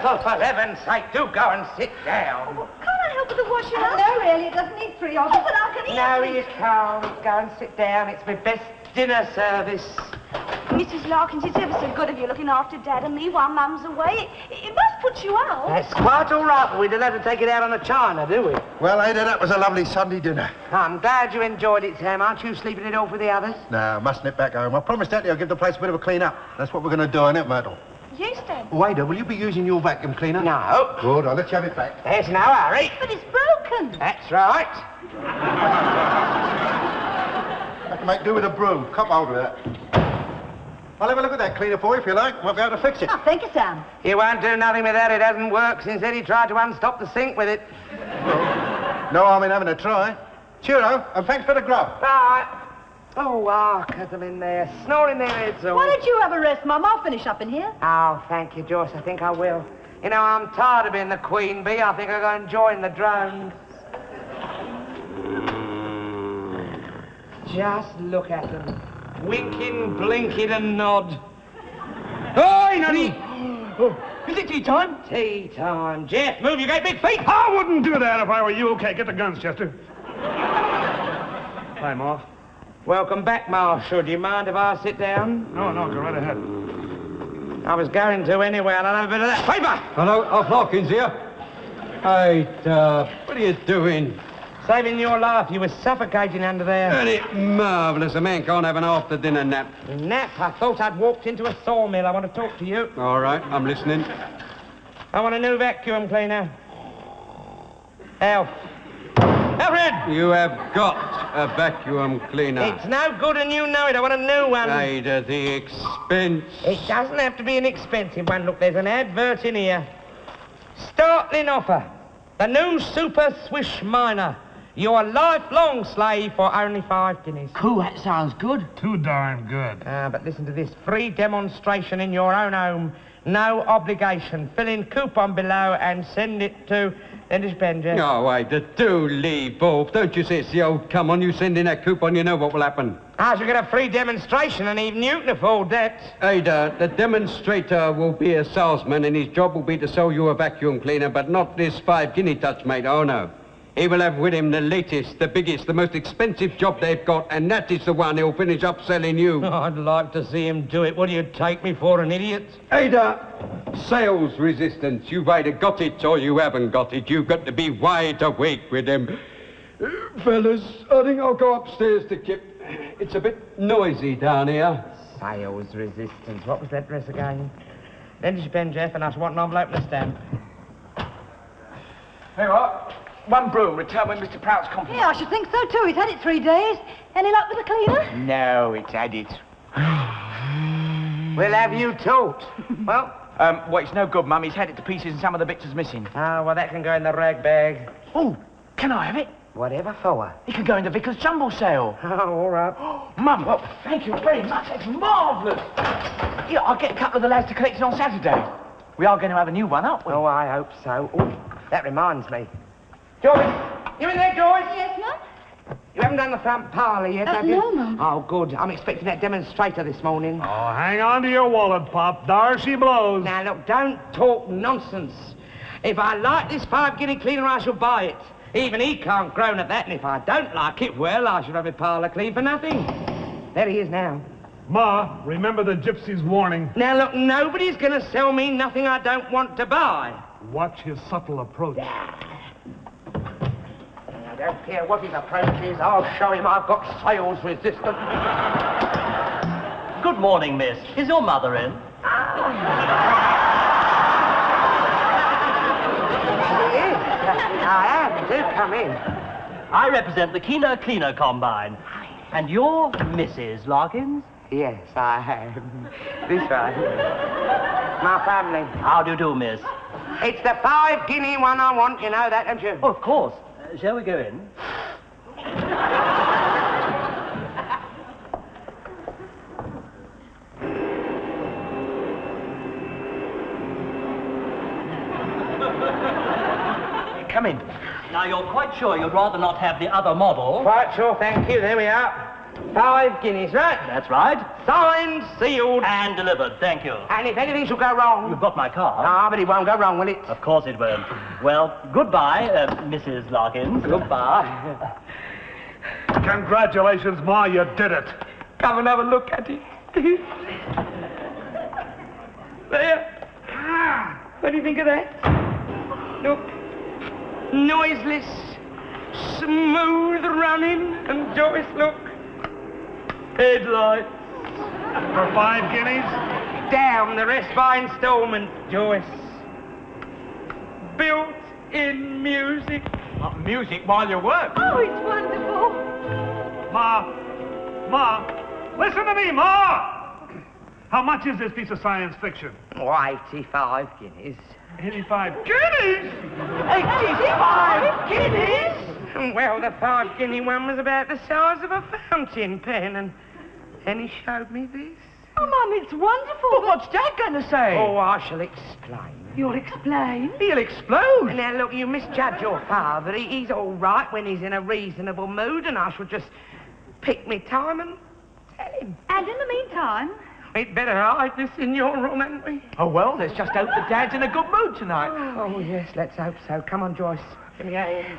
Myrtle, for heaven's sake, do go and sit down. Oh, can't I help with the washing up? No, really, it doesn't need 3 of us. Oh, but I can eat. No, you can't. Go and sit down. It's my best dinner service. Mrs. Larkins, it's ever so good of you looking after Dad and me while Mum's away. It must put you out. That's quite all right, but we don't have to take it out on the china, do we? Well, Ada, that was a lovely Sunday dinner. I'm glad you enjoyed it, Sam. Aren't you sleeping it off with the others? No, must nip back home. I promised Hetty I'll give the place a bit of a clean-up. That's what we're going to do, innit, Myrtle? Yes, Dad. Oh, Ada, will you be using your vacuum cleaner? No. Good, I'll let you have it back. There's no hurry. But it's broken. That's right. I can make do with a broom. Cop hold of that. I'll have a look at that cleaner for you if you like. Might be able to fix it. Oh, thank you, Sam. You won't do nothing with that. It hasn't worked since Eddie tried to unstop the sink with it. No harm in having a try. Cheerio, and thanks for the grub. Right. Oh, hark them in there, snoring their heads off. Why don't you have a rest, Mum? I'll finish up in here. Oh, thank you, Joyce. I think I will. You know, I'm tired of being the queen bee. I think I'll go and join the drones. Just look at them. Winking, blinking and nod. Oi, Noddy! Oh, is it tea time? Tea time. Jeff, move your great big feet. I wouldn't do that if I were you. Okay, get the guns, Chester. Hi, Ma. Welcome back, Marshal. Do you mind if I sit down? No, go right ahead. I was going to anyway, and I'll have a bit of that paper. Hello, Alf Larkins here. Hey, what are you doing? Saving your life. You were suffocating under there. Isn't it marvellous? A man can't have an after-dinner nap. Nap? I thought I'd walked into a sawmill. I want to talk to you. All right, I'm listening. I want a new vacuum cleaner. Alf. Alfred! You have got a vacuum cleaner. It's no good and you know it. I want a new one. Ada, the expense. It doesn't have to be an expensive one. Look, there's an advert in here. Startling offer. The new Super Swish Miner. Your lifelong slave for only 5 guineas. Cool, that sounds good. Too darn good. But listen to this. Free demonstration in your own home. No obligation. Fill in coupon below and send it to Bamberger. Oh, Ada, do leave off. Don't you see it's the old come on? You send in that coupon, you know what will happen. I shall get a free demonstration and even you can afford that. Ada, the demonstrator will be a salesman and his job will be to sell you a vacuum cleaner, but not this 5 guinea touch, mate. Oh, no. He will have with him the latest, the biggest, the most expensive job they've got, and that is the one he'll finish up selling you. Oh, I'd like to see him do it. What do you take me for, an idiot? Ada, sales resistance. You've either got it or you haven't got it. You've got to be wide awake with him. Fellas, I think I'll go upstairs to Kip. It's a bit noisy down here. Sales resistance. What was that dress again? Then you pen, Jeff, and I shall want an envelope and a stamp. Hey, what? 1 broom, return with Mr. Prout's compliment. Yeah, I should think so, too. He's had it 3 days. Any luck with the cleaner? No, it's had it. We'll have you taught. Well? Well, it's no good, Mum. He's had it to pieces and some of the bits is missing. Oh, well, that can go in the rag bag. Oh, can I have it? Whatever for. It can go in the Vicar's jumble sale. Oh, all right. Mum, well, thank you very much. That's marvellous. Yeah, I'll get a couple of the lads to collect it on Saturday. We are going to have a new one, aren't we? Oh, I hope so. Oh, that reminds me. Joyce! You in there, Joyce? Yes, Mum? You haven't done the front parlour yet, have you? No, Mum. Oh, good. I'm expecting that demonstrator this morning. Oh, hang on to your wallet, Pop. There she blows. Now, look, don't talk nonsense. If I like this 5 guinea cleaner, I shall buy it. Even he can't groan at that, and if I don't like it, well, I shall have my parlour clean for nothing. There he is now. Ma, remember the gypsy's warning. Now, look, nobody's going to sell me nothing I don't want to buy. Watch his subtle approach. I don't care what his approach is. I'll show him I've got sales resistance. Good morning, miss. Is your mother in? She is. I am. Do come in. I represent the Keener Cleaner Combine. And you're Mrs. Larkins? Yes, I am. This way. My family. How do you do, miss? It's the 5 guinea one I want, you know that, don't you? Oh, of course. Shall we go in? Come in. Now, you're quite sure you'd rather not have the other model? Quite sure, thank you. There we are. 5 guineas, right? That's right. Signed, sealed. And delivered, thank you. And if anything should go wrong... You've got my card. Ah, but it won't go wrong, will it? Of course it won't. Well, goodbye, Mrs. Larkins. Goodbye. Congratulations, Ma, you did it. Come and have a look at it. There. What do you think of that? Look. Noiseless. Smooth running. And Joyce, look. Headlights. For 5 guineas? Down, the rest by instalment, Joyce. Built-in music. Music while you work. Oh, it's wonderful. Ma, listen to me, Ma! How much is this piece of science fiction? Oh, 85 guineas. 85 guineas? 85 guineas? Well, the 5 guinea one was about the size of a fountain pen, and he showed me this. Oh, Mum, it's wonderful. But what's Dad going to say? Oh, I shall explain. You'll explain? He'll explode. Now, look, you misjudge your father. He's all right when he's in a reasonable mood, and I shall just pick me time and tell him. And in the meantime... We'd better hide this in your room, hadn't we? Oh, well, let's just hope that Dad's in a good mood tonight. Oh, yes, let's hope so. Come on, Joyce. Give me your hand.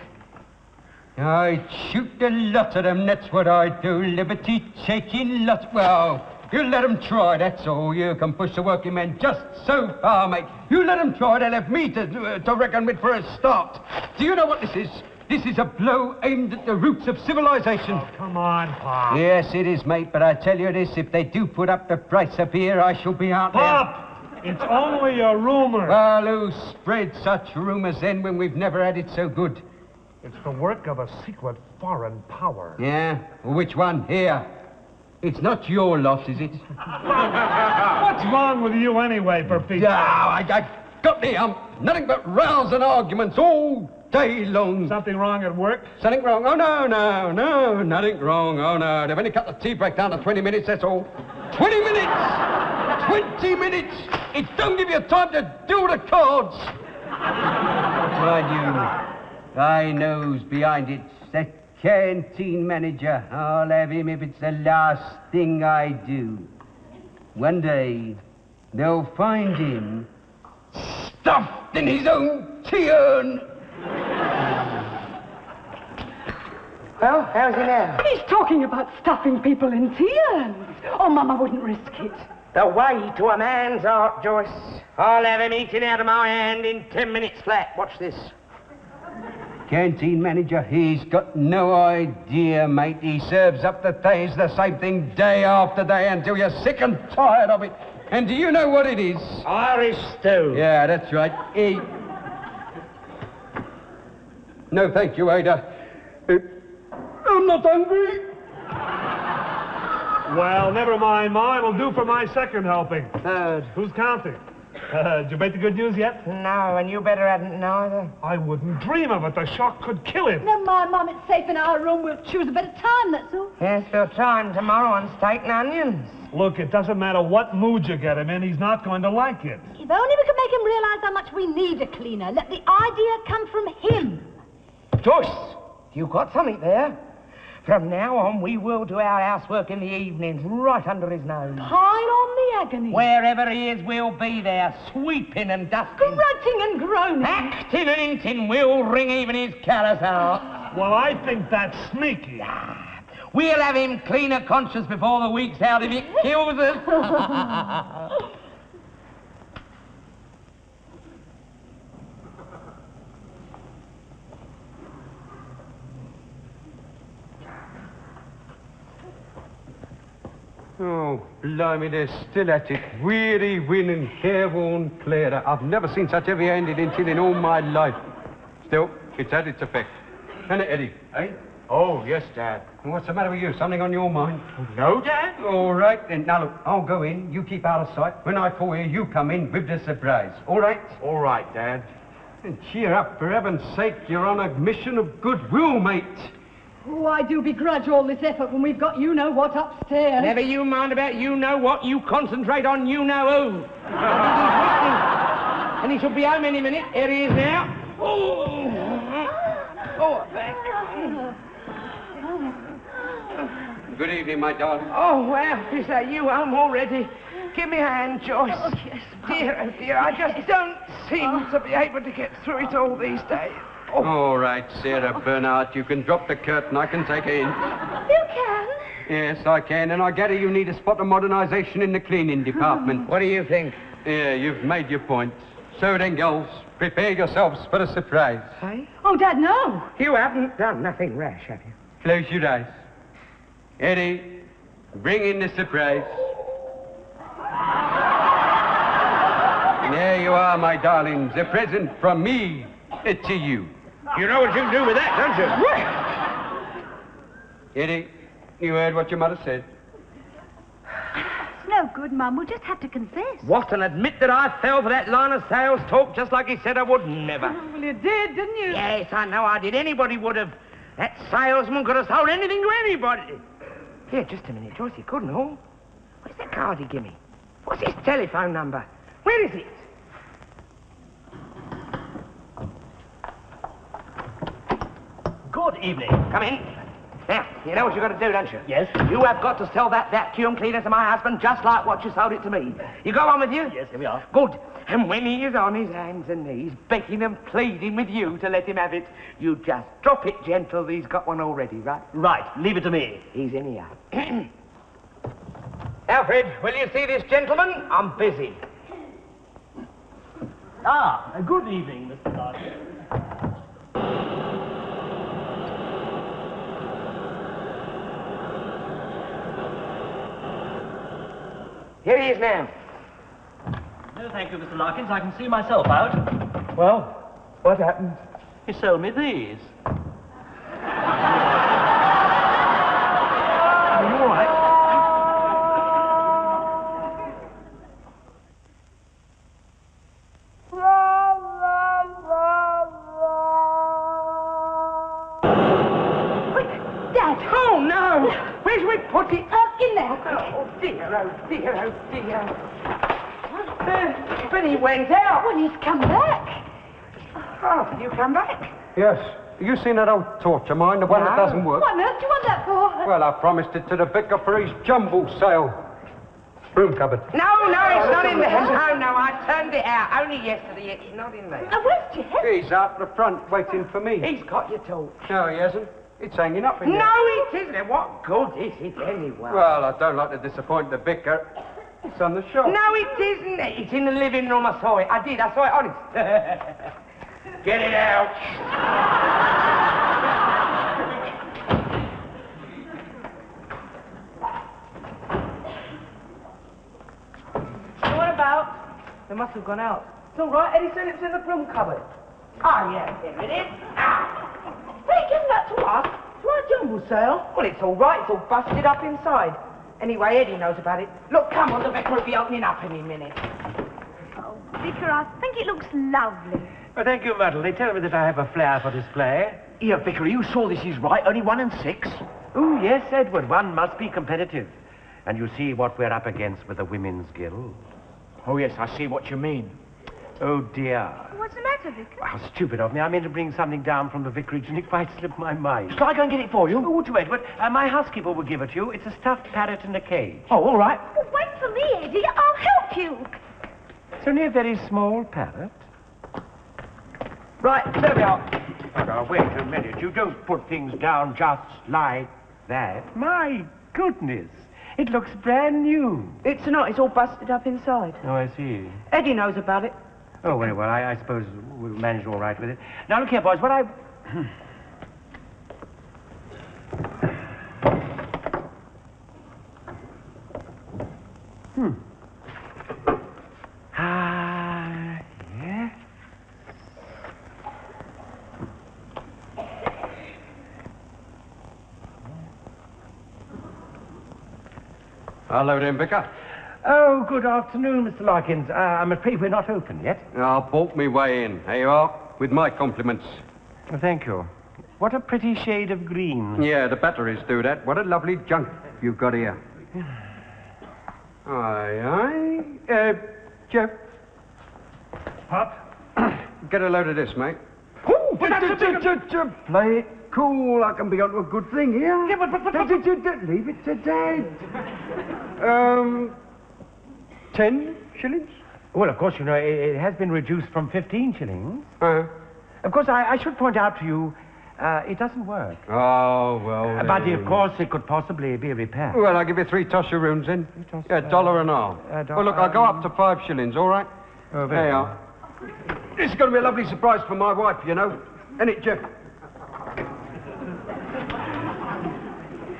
I'd shoot a lot of them, that's what I'd do. Liberty taking lots. Well, you let them try, that's all. You can push the working men just so far, mate. You let them try, they'll have me to reckon with for a start. Do you know what this is? This is a blow aimed at the roots of civilization. Oh, come on, Pop. Yes, it is, mate, but I tell you this, if they do put up the price up here, I shall be out Pop! It's only a rumor. there. Well, who spread such rumors then when we've never had it so good? It's the work of a secret foreign power. Yeah? Which one? Here. It's not your lot, is it? What's wrong with you anyway, for Pete's Yeah, I got the hump. Nothing but rows and arguments all day long. Something wrong at work? Something wrong? Oh, no, nothing wrong. Oh, no, they've only cut the tea break down to 20 minutes, that's all. 20 minutes! 20 minutes! It don't give you time to do the cards. Mind you, I knows behind it. That canteen manager. I'll have him if it's the last thing I do. One day, they'll find him stuffed in his own tea urn. Well, how's he now? He's talking about stuffing people in tea urns. Oh, Mum, I wouldn't risk it. The way to a man's heart, Joyce. I'll have him eating out of my hand in 10 minutes flat. Watch this. Canteen manager, he's got no idea, mate. He serves up the same thing day after day until you're sick and tired of it. And do you know what it is? Irish stew. Yeah, that's right. No, thank you, Ada. I'm not hungry. Well, never mind, Ma. It'll do for my second helping. Third. Who's counting? Did you make the good news yet? No, and you better hadn't neither. I wouldn't dream of it. The shock could kill him. Never mind, Mum, it's safe in our room. We'll choose a better time, that's all. Yes, we'll try him tomorrow on steak and onions. Look, it doesn't matter what mood you get him in, he's not going to like it. If only we could make him realize how much we need a cleaner. Let the idea come from him. Joyce, you got something there? From now on, we will do our housework in the evenings, right under his nose. Pile on the agony. Wherever he is, we'll be there, sweeping and dusting. Grunting and groaning. Acting and hinting, we'll wring even his callous heart. Well, I think that's sneaky. We'll have him cleaner conscious before the week's out if it kills us. Oh, blimey, they're still at it. Weary, winning, careworn, clearer. I've never seen such heavy-handed hinting in all my life. Still, it's had its effect. Isn't it, Eddie? Eh? Oh, yes, Dad. What's the matter with you? Something on your mind? No, Dad? All right, then. Now, look, I'll go in. You keep out of sight. When I call you, you come in with the surprise. All right? All right, Dad. And cheer up, for heaven's sake. You're on a mission of goodwill, mate. Oh, I do begrudge all this effort when we've got you-know-what upstairs. Never you mind about you-know-what. You concentrate on you-know-who. And he should be home any minute. Here he is now. Oh, back. Good evening, my darling. Oh, Alf, is that you home already? Give me a hand, Joyce. Oh, yes, Dear, oh dear, I just don't seem to be able to get through it all these days. Oh. All right, Sarah Bernhardt, you can drop the curtain. I can take her in. You can? Yes, I can, and I gather you need a spot of modernisation in the cleaning department. What do you think? Yeah, you've made your point. So then, girls, prepare yourselves for a surprise. Hey? Oh, Dad, no. You haven't done nothing rash, have you? Close your eyes. Eddie, bring in the surprise. And there you are, my darlings, a present from me to you. You know what you can do with that, don't you? Eddie, you heard what your mother said. It's no good, Mum. We'll just have to confess. What, and admit that I fell for that line of sales talk just like he said I would? Never. Well, you did, didn't you? Yes, I know I did. Anybody would have. That salesman could have sold anything to anybody. Here, just a minute, Joyce, he couldn't, oh. What's that card he give me? What's his telephone number? Where is it? Good evening. Come in. Now, you know what you've got to do, don't you? Yes? You have got to sell that vacuum cleaner to my husband just like what you sold it to me. You go on with you? Yes, here we are. Good. And when he is on his hands and knees, begging and pleading with you to let him have it, you just drop it gentle. He's got one already, right? Right, leave it to me. He's in here. Alfred, will you see this gentleman? I'm busy. Good evening, Mr. Larkins. Here he is now. No, thank you, Mr. Larkins. I can see myself out. Well, what happened? He sold me these. Are you all right? Dad. Oh, no! Where's we put it? In there. Oh, dear, oh, dear, oh, dear. But he went out. Well, he's come back. Oh, you come back? Yes. You seen that old torch of mine, the one that doesn't work? What on earth do you want that for? Well, I promised it to the vicar for his jumble sale. Broom cupboard. No, it's not in there. No, I turned it out. Only yesterday. It's not in there. Where's Jeff? He's out the front waiting for me. He's got your torch. No, he hasn't. It's hanging up in there. No, it isn't. What good is it anyway? Well, I don't like to disappoint the vicar. It's on the shelf. No, it isn't. It's in the living room. I saw it. I saw it, honest. Get it out. What about? They must have gone out. It's all right. Eddie said it's in the broom cupboard. Oh, yeah, here it is. Hey, give that to us. To our jumble sale. Well, it's all right. It's all busted up inside. Anyway, Eddie knows about it. Look, come on, the vicar will be opening up any minute. Oh, Vicar, I think it looks lovely. Well, thank you, Myrtle. They tell me that I have a flair for display. Here, Vicar, are you sure this is right? Only 1 and 6? Oh, yes, Edward. One must be competitive. And you see what we're up against with the Women's Guild. Oh, yes, I see what you mean. Oh, dear. What's the matter, Vicar? How stupid of me. I meant to bring something down from the vicarage and it quite slipped my mind. Shall I go and get it for you? Oh, would you, Edward? My housekeeper will give it to you. It's a stuffed parrot in a cage. Oh, all right. Well, wait for me, Eddie. I'll help you. It's only a very small parrot. Right, there we are. Oh, now, wait a minute. You don't put things down just like that. My goodness. It looks brand new. It's not. It's all busted up inside. Oh, I see. Eddie knows about it. Oh, very well. I suppose we'll manage all right with it. Now, look here, boys. What I... yeah. Hello then, vicar. Oh, good afternoon, Mr. Larkins. I'm afraid we're not open yet. I bought me way in. Here you are, with my compliments. Well, thank you. What a pretty shade of green. Yeah, the batteries do that. What a lovely junk you've got here. Aye. Jeff. Pop? Get a load of this, mate. Oh, but that's a big... Play it cool, I can be onto a good thing here. Yeah, but... Leave it to Dad. 10 shillings? Well, of course, you know, it has been reduced from 15 shillings. Uh-huh. Of course, I should point out to you, it doesn't work. Oh, well... But, of course, it could possibly be repaired. Well, I'll give you 3 tosheroons then. Yeah, $1 and a half. Well, look, I'll go up to 5 shillings, all right? Oh, there you are. This is going to be a lovely surprise for my wife, you know. Isn't it, Jeff?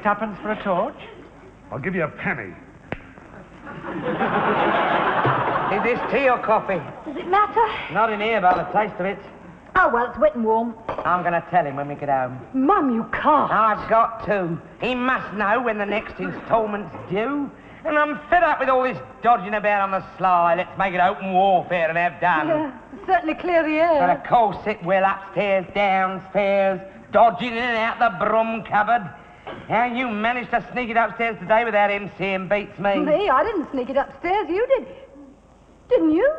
Tuppence for a torch? I'll give you a penny. Is this tea or coffee? Does it matter? Not in here by the taste of it. Oh, well, it's wet and warm. I'm going to tell him when we get home. Mum, you can't. I've got to. He must know when the next instalment's due. And I'm fed up with all this dodging about on the sly. Let's make it open warfare and have done. Yeah, certainly clear the But air. of course it will, upstairs, downstairs, dodging in and out the broom cupboard. How you managed to sneak it upstairs today without him seeing beats me. Me? I didn't sneak it upstairs. You did. Didn't you?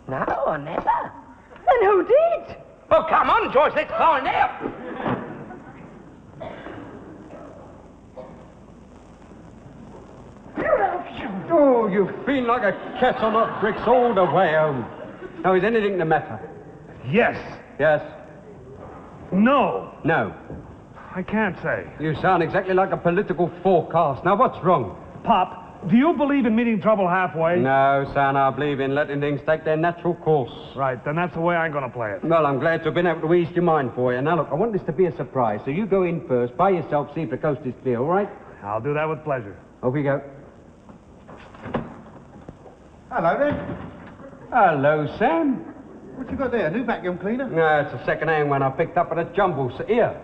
No, I never. Then who did? Well, come on, Joyce, let's find out. Oh, you've been like a cat on hot bricks all the way home. Now, is anything the matter? Yes. Yes? No. No. I can't say. You sound exactly like a political forecast. Now, what's wrong? Pop, do you believe in meeting trouble halfway? No, son, I believe in letting things take their natural course. Right, then that's the way I'm going to play it. Well, I'm glad to have been able to ease your mind for you. Now, look, I want this to be a surprise, so you go in first, by yourself, see if the coast is clear, all right? I'll do that with pleasure. Off we go. Hello, then. Hello, Sam. What you got there? New vacuum cleaner? No, it's a second-hand one I picked up at a jumble. Here,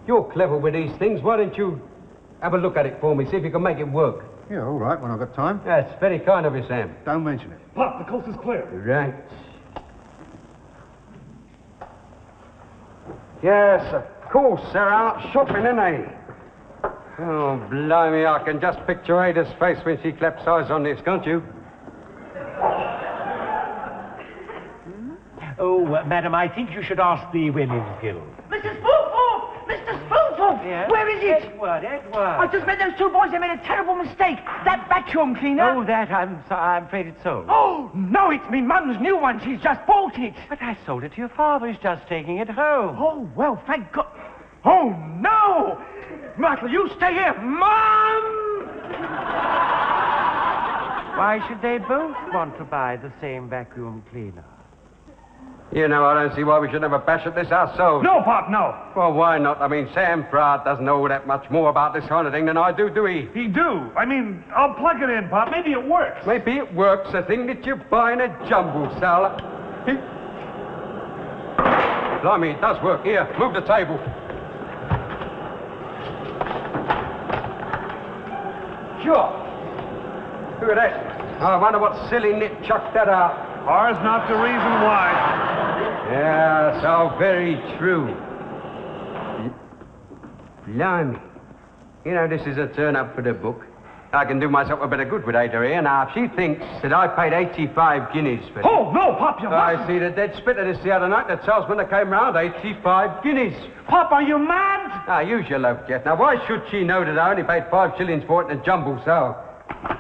you're clever with these things. Why don't you have a look at it for me, see if you can make it work? Yeah, all right, when I've got time. That's very kind of you, Sam. Don't mention it. Pop, the coast is clear. Right. Yes, of course, they're out shopping, ain't they? Oh, blimey, I can just picture Ada's face when she claps eyes on this, can't you? Oh, madam, I think you should ask the Women's Guild. Mr. Spoonful! Mr. Spoonful! Yes? Where is it? Edward. I just met those 2 boys. They made a terrible mistake. That vacuum cleaner. Oh, that, I'm afraid it's sold. Oh, no, it's me mum's new one. She's just bought it. But I sold it to your father. He's just taking it home. Oh, well, thank God. Oh, no! Myrtle, you stay here. Mum! Why should they both want to buy the same vacuum cleaner? You know, I don't see why we should have a bash at this ourselves. No, Pop, no. Well, why not? I mean, Sam Prout doesn't know that much more about this kind of thing than I do he? He do. I mean, I'll plug it in, Pop. Maybe it works. Maybe it works, the thing that you buy in a jumble cellar. Blimey, it does work. Here, move the table. Sure. Look at that. I wonder what silly nit chucked that out. Ours not the reason why. Yeah, so very true. Blimey. You know, this is a turn-up for the book. I can do myself a bit of good with Ada here. Now, if she thinks that I paid 85 guineas for it... Oh, no, Pop, you I mustn't. see the dead spit of this the other night. The salesman that came round, 85 guineas. Pop, are you mad? Now, use your loaf, Jeff. Now, why should she know that I only paid 5 shillings for it in a jumble sale?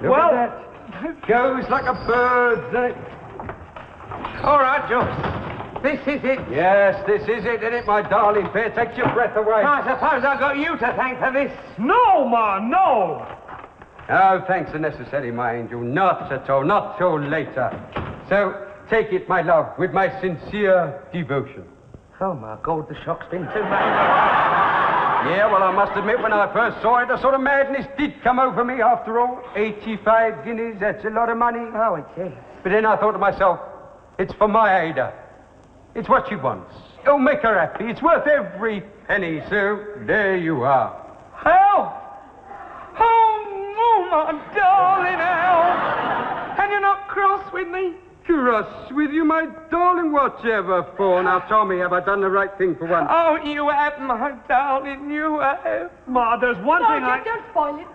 Look at that. Goes like a bird, doesn't it? All right, Joyce. This is it. Yes, this is it, isn't it, my darling fair? Takes your breath away. I suppose I've got you to thank for this. No, Ma, no. Oh, thanks are necessary, my angel. Not at all, not till later. So, take it, my love, with my sincere devotion. Oh, my God, the shock's been too much. Yeah, well, I must admit, when I first saw it, a sort of madness did come over me after all. 85 guineas, that's a lot of money. Oh, it is. But then I thought to myself, it's for my Ada. It's what she wants. It'll make her happy. It's worth every penny, so there you are. Help! Oh, my darling, help! And you're not cross with me? Cross with you, my darling, whatever for? Now tell me, have I done the right thing for once? Oh, you have, my darling, you have. Ma, there's one thing No, don't spoil it.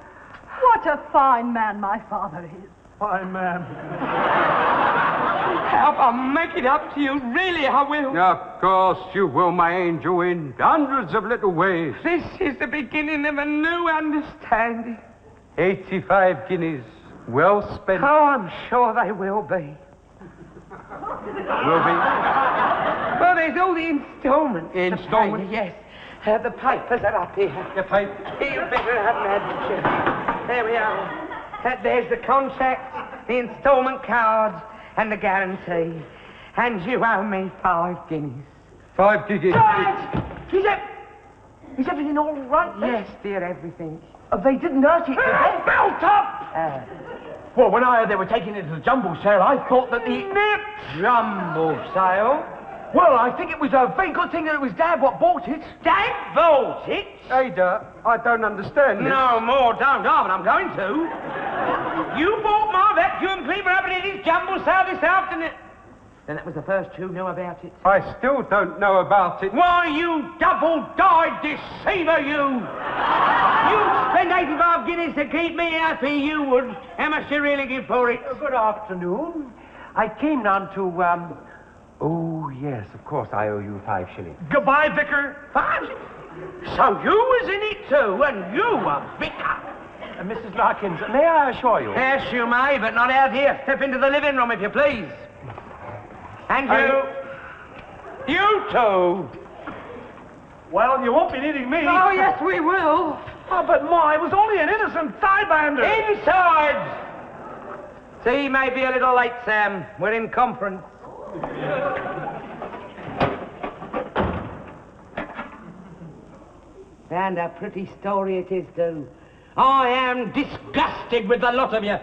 What a fine man my father is. Fine, man. Alf, I'll make it up to you. Really, I will. Of course you will, my angel, in hundreds of little ways. This is the beginning of a new understanding. 85 guineas, well spent. Oh, I'm sure they will be. Will be. Well, there's all the instalments. Instalments? Yes. The papers are up here. The paper? You better haven't had the check. There we are. There's the contract, the instalment cards, and the guarantee. And you owe me 5 guineas. 5 guineas? George! Is everything all right? Yes, dear, everything. They didn't hurt it, did they? Built up! Well, when I heard they were taking it to the jumble sale, I thought that the... Jumble sale? Well, I think it was a very good thing that it was Dad what bought it. Dad bought it? Ada, I don't understand this. No more, don't, but I'm going to. You bought my vacuum cleaner up at his jumble sale this afternoon. Then that was the first you knew about it. I still don't know about it. Why, you double-dyed deceiver, you! You'd spend 85 guineas to keep me happy, you would. How much do you really give for it? Good afternoon. I came round to, Oh, yes, of course I owe you 5 shillings. Goodbye, Vicar. 5? So you was in it too, and you were vicar. Mrs. Larkins, may I assure you? Yes, you may, but not out here. Step into the living room, if you please. And you. You too. Well, you won't be needing me. Oh, yes, we will. Oh, but Ma, it was only an innocent thigh-bander. Inside! See, you may be a little late, Sam. We're in conference. And a pretty story it is, too. I am disgusted with the lot of you.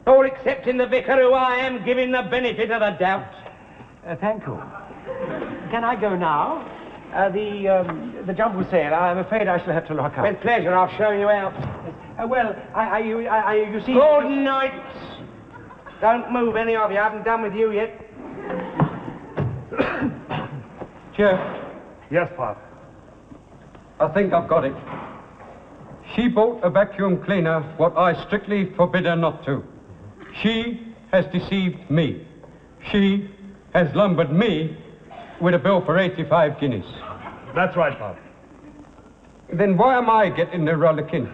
All excepting the vicar, who I am giving the benefit of the doubt. Thank you. Can I go now? The jumble sale, I'm afraid I shall have to lock up. With pleasure, I'll show you out. Well, you see... Good night. Don't move, any of you. I haven't done with you yet. Jeff, Yes, Pop. I think I've got it. She bought a vacuum cleaner what I strictly forbid her not to. She has deceived me. She has lumbered me with a bill for 85 guineas. That's right, Pop. Then why am I getting the rollicking?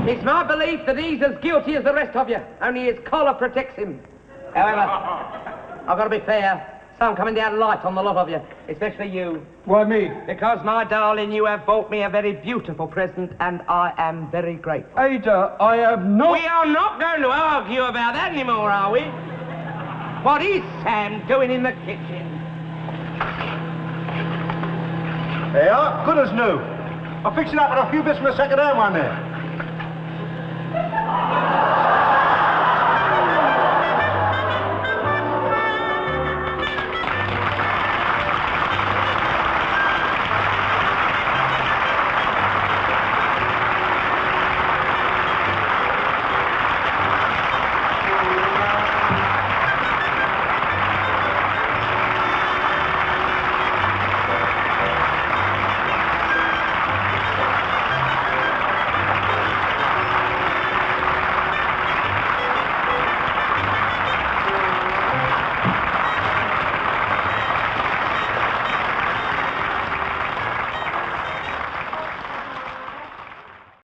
It's my belief that he's as guilty as the rest of you, only his collar protects him. However, I've got to be fair. So I'm coming down light on the lot of you, especially you. Why me? Because, my darling, you have bought me a very beautiful present, and I am very grateful. Ada, I have not... We are not going to argue about that anymore, are we? What is Sam doing in the kitchen? They are good as new. I'm fixing up with a few bits from the second-hand one there.